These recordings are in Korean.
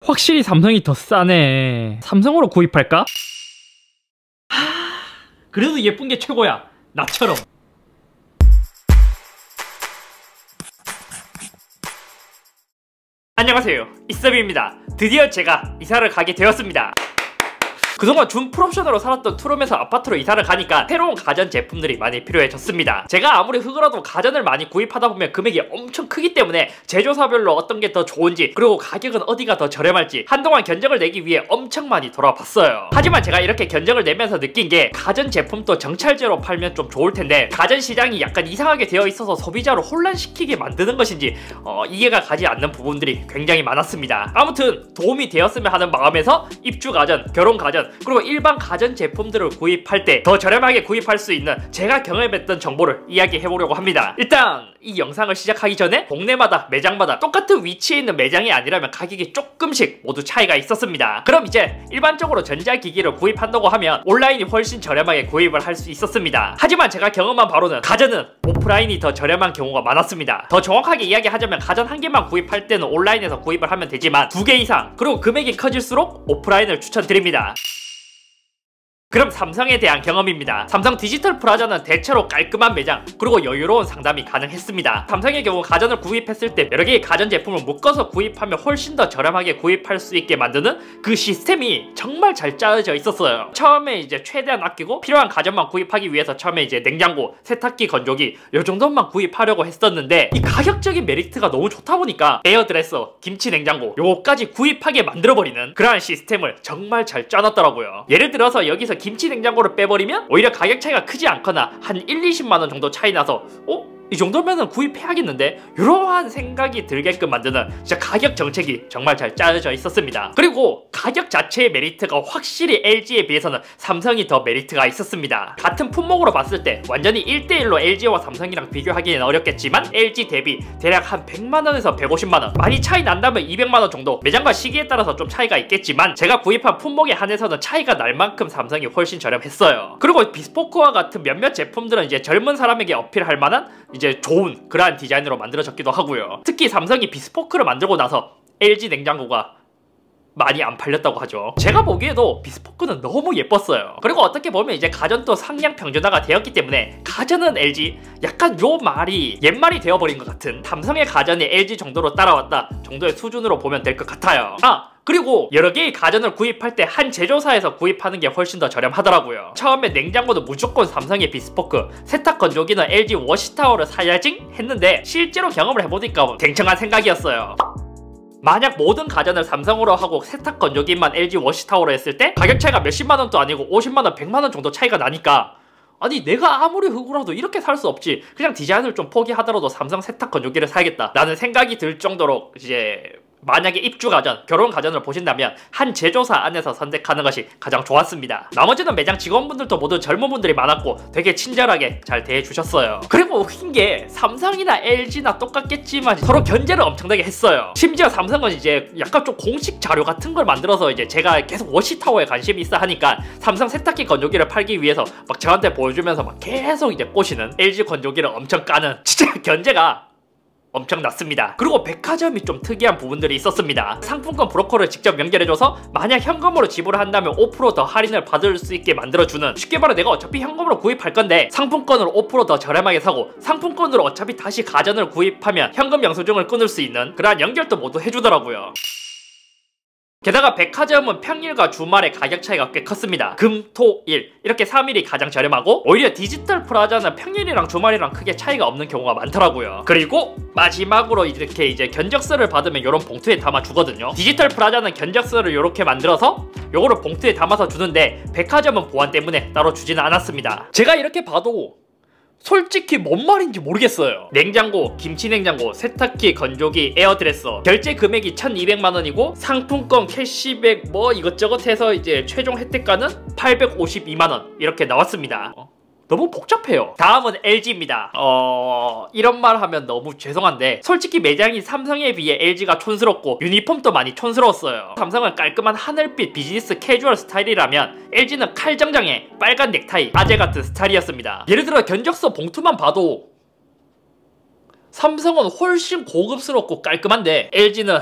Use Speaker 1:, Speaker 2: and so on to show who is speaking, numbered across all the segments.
Speaker 1: 확실히 삼성이 더 싸네. 삼성으로 구입할까? 그래도 예쁜 게 최고야. 나처럼. 안녕하세요, 이서비입니다. 드디어 제가 이사를 가게 되었습니다. 그동안 준 풀옵션으로 살았던 투룸에서 아파트로 이사를 가니까 새로운 가전 제품들이 많이 필요해졌습니다. 제가 아무리 흑으라도 가전을 많이 구입하다 보면 금액이 엄청 크기 때문에 제조사별로 어떤 게 더 좋은지, 그리고 가격은 어디가 더 저렴할지 한동안 견적을 내기 위해 엄청 많이 돌아봤어요. 하지만 제가 이렇게 견적을 내면서 느낀 게, 가전 제품도 정찰제로 팔면 좀 좋을 텐데 가전 시장이 약간 이상하게 되어 있어서 소비자를 혼란시키게 만드는 것인지 이해가 가지 않는 부분들이 굉장히 많았습니다. 아무튼 도움이 되었으면 하는 마음에서 입주 가전, 결혼 가전, 그리고 일반 가전 제품들을 구입할 때 더 저렴하게 구입할 수 있는 제가 경험했던 정보를 이야기해보려고 합니다. 일단 이 영상을 시작하기 전에 동네마다, 매장마다 똑같은 위치에 있는 매장이 아니라면 가격이 조금씩 모두 차이가 있었습니다. 그럼 이제 일반적으로 전자기기를 구입한다고 하면 온라인이 훨씬 저렴하게 구입을 할 수 있었습니다. 하지만 제가 경험한 바로는 가전은 오프라인이 더 저렴한 경우가 많았습니다. 더 정확하게 이야기하자면 가전 한 개만 구입할 때는 온라인에서 구입을 하면 되지만 2개 이상, 그리고 금액이 커질수록 오프라인을 추천드립니다. 그럼 삼성에 대한 경험입니다. 삼성 디지털 플라자는 대체로 깔끔한 매장, 그리고 여유로운 상담이 가능했습니다. 삼성의 경우 가전을 구입했을 때 여러 개의 가전 제품을 묶어서 구입하면 훨씬 더 저렴하게 구입할 수 있게 만드는 그 시스템이 정말 잘 짜여져 있었어요. 처음에 이제 최대한 아끼고 필요한 가전만 구입하기 위해서 처음에 이제 냉장고, 세탁기, 건조기 요 정도만 구입하려고 했었는데, 이 가격적인 메리트가 너무 좋다 보니까 에어드레서, 김치 냉장고 요거까지 구입하게 만들어버리는 그러한 시스템을 정말 잘 짜놨더라고요. 예를 들어서 여기서 김치 냉장고를 빼버리면 오히려 가격 차이가 크지 않거나 한 1-20만원 정도 차이 나서 이 정도면은 구입해야겠는데? 이러한 생각이 들게끔 만드는 진짜 가격 정책이 정말 잘 짜여져 있었습니다. 그리고 가격 자체의 메리트가 확실히 LG에 비해서는 삼성이 더 메리트가 있었습니다. 같은 품목으로 봤을 때 완전히 1대1로 LG와 삼성이랑 비교하기는 어렵겠지만 LG 대비 대략 한 100만원에서 150만원, 많이 차이 난다면 200만원 정도, 매장과 시기에 따라서 좀 차이가 있겠지만 제가 구입한 품목에 한해서는 차이가 날 만큼 삼성이 훨씬 저렴했어요. 그리고 비스포크와 같은 몇몇 제품들은 이제 젊은 사람에게 어필할 만한 이제 좋은 그러한 디자인으로 만들어졌기도 하고요. 특히 삼성이 비스포크를 만들고 나서 LG 냉장고가 많이 안 팔렸다고 하죠. 제가 보기에도 비스포크는 너무 예뻤어요. 그리고 어떻게 보면 이제 가전도 상향 평준화가 되었기 때문에 가전은 LG, 약간 요 말이 옛말이 되어버린 것 같은, 삼성의 가전이 LG 정도로 따라왔다 정도의 수준으로 보면 될 것 같아요. 그리고 여러 개의 가전을 구입할 때 한 제조사에서 구입하는 게 훨씬 더 저렴하더라고요. 처음에 냉장고도 무조건 삼성의 비스포크, 세탁 건조기는 LG 워시타워를 사야지 했는데 실제로 경험을 해보니까 굉장한 생각이었어요. 만약 모든 가전을 삼성으로 하고 세탁 건조기만 LG 워시타워로 했을 때 가격 차이가 몇십만원도 아니고 50만원, 100만원 정도 차이가 나니까, 아니 내가 아무리 흑우라도 이렇게 살 수 없지, 그냥 디자인을 좀 포기하더라도 삼성 세탁 건조기를 사야겠다 라는 생각이 들 정도로, 이제 만약에 입주 가전, 결혼 가전을 보신다면 한 제조사 안에서 선택하는 것이 가장 좋았습니다. 나머지는 매장 직원분들도 모두 젊은 분들이 많았고 되게 친절하게 잘 대해주셨어요. 그리고 웃긴 게 삼성이나 LG나 똑같겠지만 서로 견제를 엄청나게 했어요. 심지어 삼성은 이제 약간 좀 공식 자료 같은 걸 만들어서, 이제 제가 계속 워시타워에 관심이 있어 하니까 삼성 세탁기 건조기를 팔기 위해서 막 저한테 보여주면서 막 계속 이제 꼬시는, LG 건조기를 엄청 까는, 진짜 견제가 엄청났습니다. 그리고 백화점이 좀 특이한 부분들이 있었습니다. 상품권 브로커를 직접 연결해줘서 만약 현금으로 지불을 한다면 5%더 할인을 받을 수 있게 만들어주는, 쉽게 말해 내가 어차피 현금으로 구입할 건데 상품권으로 5%더 저렴하게 사고 상품권으로 어차피 다시 가전을 구입하면 현금 영수증을 끊을 수 있는 그러한 연결도 모두 해주더라고요. 게다가 백화점은 평일과 주말에 가격 차이가 꽤 컸습니다. 금, 토, 일 이렇게 3일이 가장 저렴하고, 오히려 디지털 플라자는 평일이랑 주말이랑 크게 차이가 없는 경우가 많더라고요. 그리고 마지막으로 이렇게 이제 견적서를 받으면 이런 봉투에 담아 주거든요. 디지털 플라자는 견적서를 이렇게 만들어서 요거를 봉투에 담아서 주는데 백화점은 보안 때문에 따로 주지는 않았습니다. 제가 이렇게 봐도 솔직히 뭔 말인지 모르겠어요. 냉장고, 김치냉장고, 세탁기, 건조기, 에어드레서 결제 금액이 1200만원이고 상품권, 캐시백 뭐 이것저것 해서 이제 최종 혜택가는 852만원 이렇게 나왔습니다. 너무 복잡해요. 다음은 LG입니다. 이런 말 하면 너무 죄송한데 솔직히 매장이 삼성에 비해 LG가 촌스럽고 유니폼도 많이 촌스러웠어요. 삼성은 깔끔한 하늘빛 비즈니스 캐주얼 스타일이라면 LG는 칼정장에 빨간 넥타이, 아재 같은 스타일이었습니다. 예를 들어 견적서 봉투만 봐도 삼성은 훨씬 고급스럽고 깔끔한데 LG는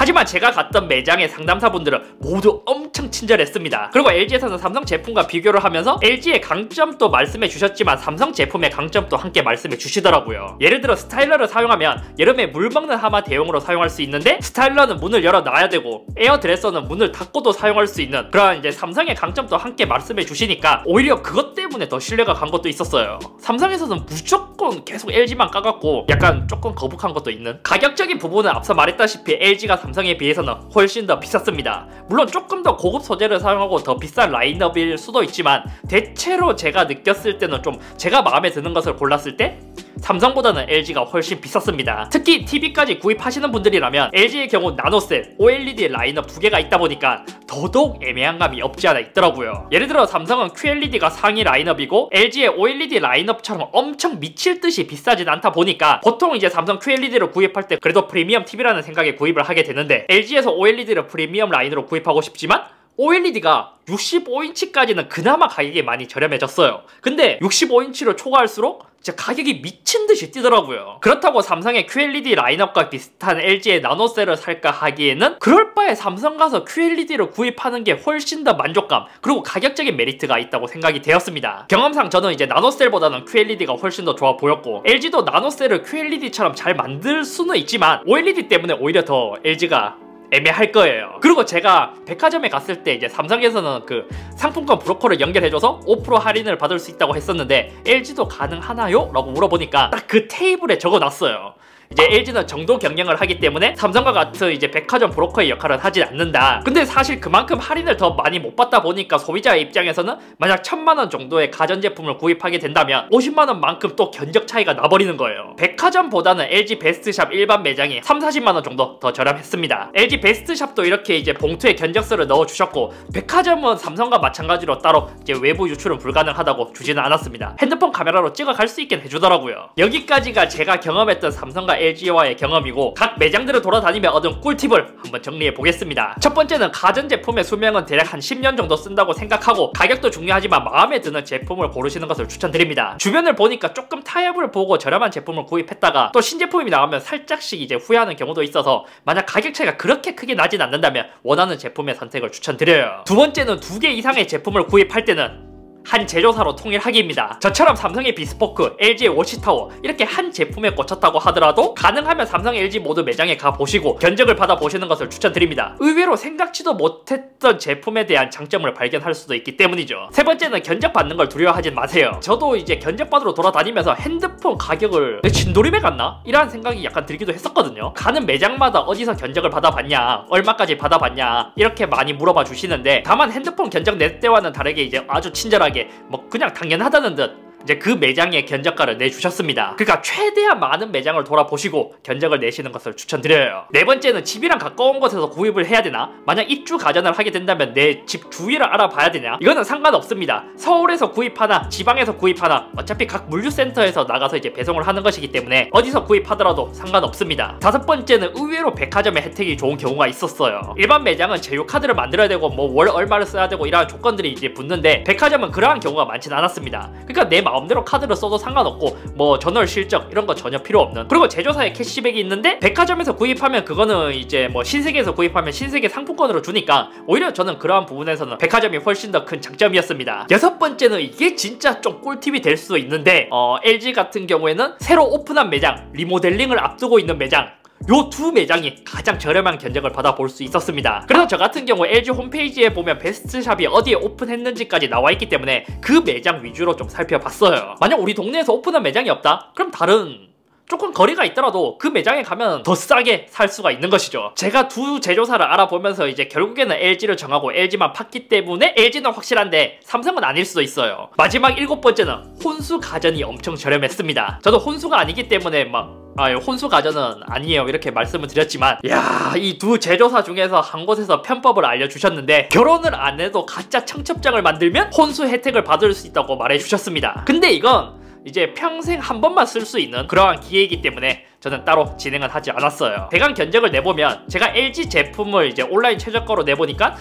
Speaker 1: 하지만 제가 갔던 매장의 상담사분들은 모두 엄청 친절했습니다. 그리고 LG에서는 삼성 제품과 비교를 하면서 LG의 강점도 말씀해 주셨지만 삼성 제품의 강점도 함께 말씀해 주시더라고요. 예를 들어 스타일러를 사용하면 여름에 물 먹는 하마 대용으로 사용할 수 있는데 스타일러는 문을 열어 놔야 되고 에어드레서는 문을 닫고도 사용할 수 있는 그런 이제 삼성의 강점도 함께 말씀해 주시니까 오히려 그것 때문에 더 신뢰가 간 것도 있었어요. 삼성에서는 무조건 계속 LG만 까갖고 약간 조금 거북한 것도 있는. 가격적인 부분은 앞서 말했다시피 LG가 삼성에 비해서는 훨씬 더 비쌌습니다. 물론 조금 더 고급 소재를 사용하고 더 비싼 라인업일 수도 있지만 대체로 제가 느꼈을 때는 좀 제가 마음에 드는 것을 골랐을 때 삼성보다는 LG가 훨씬 비쌌습니다. 특히 TV까지 구입하시는 분들이라면 LG의 경우 나노셀, OLED 라인업 두 개가 있다 보니까 더더욱 애매한 감이 없지 않아 있더라고요. 예를 들어 삼성은 QLED가 상위 라인업이고 LG의 OLED 라인업처럼 엄청 미칠 듯이 비싸진 않다 보니까 보통 이제 삼성 QLED를 구입할 때 그래도 프리미엄 TV라는 생각에 구입을 하게 되는데 LG에서 OLED를 프리미엄 라인으로 구입하고 싶지만 OLED가 65인치까지는 그나마 가격이 많이 저렴해졌어요. 근데 65인치로 초과할수록 진짜 가격이 미친듯이 뛰더라고요. 그렇다고 삼성의 QLED 라인업과 비슷한 LG의 나노셀을 살까 하기에는 그럴 바에 삼성 가서 QLED를 구입하는 게 훨씬 더 만족감 그리고 가격적인 메리트가 있다고 생각이 되었습니다. 경험상 저는 이제 나노셀보다는 QLED가 훨씬 더 좋아 보였고 LG도 나노셀을 QLED처럼 잘 만들 수는 있지만 OLED 때문에 오히려 더 LG가 애매할 거예요. 그리고 제가 백화점에 갔을 때 이제 삼성에서는 그 상품권 브로커를 연결해줘서 5% 할인을 받을 수 있다고 했었는데 LG도 가능하나요? 라고 물어보니까 딱 그 테이블에 적어놨어요. 이제 LG는 정도 경영을 하기 때문에 삼성과 같은 이제 백화점 브로커의 역할은 하지 않는다. 근데 사실 그만큼 할인을 더 많이 못 받다 보니까 소비자의 입장에서는 만약 1000만원 정도의 가전제품을 구입하게 된다면 50만원만큼 또 견적 차이가 나버리는 거예요. 백화점보다는 LG 베스트샵 일반 매장이 30-40만원 정도 더 저렴했습니다. LG 베스트샵도 이렇게 이제 봉투에 견적서를 넣어주셨고 백화점은 삼성과 마찬가지로 따로 이제 외부 유출은 불가능하다고 주지는 않았습니다. 핸드폰 카메라로 찍어갈 수 있게 해주더라고요. 여기까지가 제가 경험했던 삼성과 LG와의 경험이고 각 매장들을 돌아다니며 얻은 꿀팁을 한번 정리해 보겠습니다. 첫 번째는 가전제품의 수명은 대략 한 10년 정도 쓴다고 생각하고 가격도 중요하지만 마음에 드는 제품을 고르시는 것을 추천드립니다. 주변을 보니까 조금 타협을 보고 저렴한 제품을 구입했다가 또 신제품이 나오면 살짝씩 이제 후회하는 경우도 있어서 만약 가격 차이가 그렇게 크게 나진 않는다면 원하는 제품의 선택을 추천드려요. 두 번째는 2개 이상의 제품을 구입할 때는 한 제조사로 통일하기입니다. 저처럼 삼성의 비스포크, LG의 워시타워 이렇게 한 제품에 꽂혔다고 하더라도 가능하면 삼성, LG 모두 매장에 가보시고 견적을 받아보시는 것을 추천드립니다. 의외로 생각지도 못했던 제품에 대한 장점을 발견할 수도 있기 때문이죠. 세 번째는 견적 받는 걸 두려워하지 마세요. 저도 이제 견적 받으러 돌아다니면서 핸드폰 가격을 내 진도림에 갔나? 이런 생각이 약간 들기도 했었거든요. 가는 매장마다 어디서 견적을 받아봤냐, 얼마까지 받아봤냐 이렇게 많이 물어봐 주시는데 다만 핸드폰 견적 낼 때와는 다르게 이제 아주 친절하게 뭐 그냥 당연하다는 듯 이제 그 매장의 견적가를 내주셨습니다. 그러니까 최대한 많은 매장을 돌아보시고 견적을 내시는 것을 추천드려요. 네 번째는 집이랑 가까운 곳에서 구입을 해야 되나? 만약 입주 가전을 하게 된다면 내 집 주위를 알아봐야 되냐? 이거는 상관없습니다. 서울에서 구입하나 지방에서 구입하나 어차피 각 물류센터에서 나가서 이제 배송을 하는 것이기 때문에 어디서 구입하더라도 상관없습니다. 다섯 번째는 의외로 백화점의 혜택이 좋은 경우가 있었어요. 일반 매장은 제휴카드를 만들어야 되고 뭐 월 얼마를 써야 되고 이런 조건들이 이제 붙는데 백화점은 그러한 경우가 많지는 않았습니다. 그러니까 내 마음대로 카드를 써도 상관없고 뭐 전월 실적 이런 거 전혀 필요 없는, 그리고 제조사에 캐시백이 있는데 백화점에서 구입하면 그거는 이제 뭐 신세계에서 구입하면 신세계 상품권으로 주니까 오히려 저는 그러한 부분에서는 백화점이 훨씬 더 큰 장점이었습니다. 여섯 번째는 이게 진짜 좀 꿀팁이 될 수도 있는데 LG 같은 경우에는 새로 오픈한 매장, 리모델링을 앞두고 있는 매장 요 두 매장이 가장 저렴한 견적을 받아볼 수 있었습니다. 그래서 저 같은 경우 LG 홈페이지에 보면 베스트샵이 어디에 오픈했는지까지 나와있기 때문에 그 매장 위주로 좀 살펴봤어요. 만약 우리 동네에서 오픈한 매장이 없다? 그럼 다른 조금 거리가 있더라도 그 매장에 가면 더 싸게 살 수가 있는 것이죠. 제가 두 제조사를 알아보면서 이제 결국에는 LG를 정하고 LG만 팠기 때문에 LG는 확실한데 삼성은 아닐 수도 있어요. 마지막 일곱 번째는 혼수 가전이 엄청 저렴했습니다. 저도 혼수가 아니기 때문에 막 혼수 가전은 아니에요 이렇게 말씀을 드렸지만 야, 이 두 제조사 중에서 한 곳에서 편법을 알려주셨는데 결혼을 안 해도 가짜 청첩장을 만들면 혼수 혜택을 받을 수 있다고 말해주셨습니다. 근데 이건 이제 평생 한 번만 쓸 수 있는 그러한 기회이기 때문에 저는 따로 진행은 하지 않았어요. 대강 견적을 내보면 제가 LG 제품을 이제 온라인 최저가로 내보니까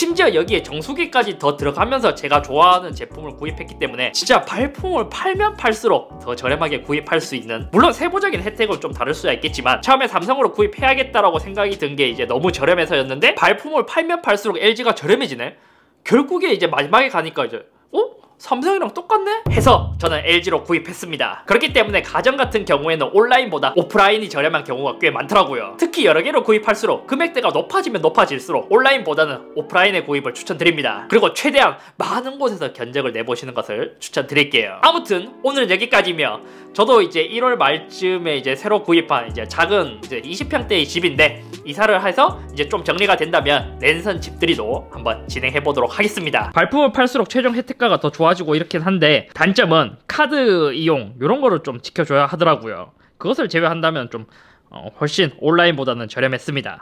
Speaker 1: 심지어 여기에 정수기까지 더 들어가면서 제가 좋아하는 제품을 구입했기 때문에 진짜 발품을 팔면 팔수록 더 저렴하게 구입할 수 있는, 물론 세부적인 혜택은 좀 다를 수야 있겠지만 처음에 삼성으로 구입해야겠다라고 생각이 든 게 이제 너무 저렴해서였는데 발품을 팔면 팔수록 LG가 저렴해지네. 결국에 이제 마지막에 가니까 이제 삼성이랑 똑같네? 해서 저는 LG로 구입했습니다. 그렇기 때문에 가전 같은 경우에는 온라인보다 오프라인이 저렴한 경우가 꽤 많더라고요. 특히 여러 개로 구입할수록 금액대가 높아지면 높아질수록 온라인보다는 오프라인의 구입을 추천드립니다. 그리고 최대한 많은 곳에서 견적을 내보시는 것을 추천드릴게요. 아무튼 오늘은 여기까지며, 저도 이제 1월 말쯤에 이제 새로 구입한 이제 작은 이제 20평대의 집인데 이사를 해서 이제 좀 정리가 된다면 랜선 집들이도 한번 진행해 보도록 하겠습니다. 발품을 팔수록 최종 혜택가가 더 좋아지고 이렇긴 한데 단점은 카드 이용 이런 거를 좀 지켜줘야 하더라고요. 그것을 제외한다면 좀 훨씬 온라인보다는 저렴했습니다.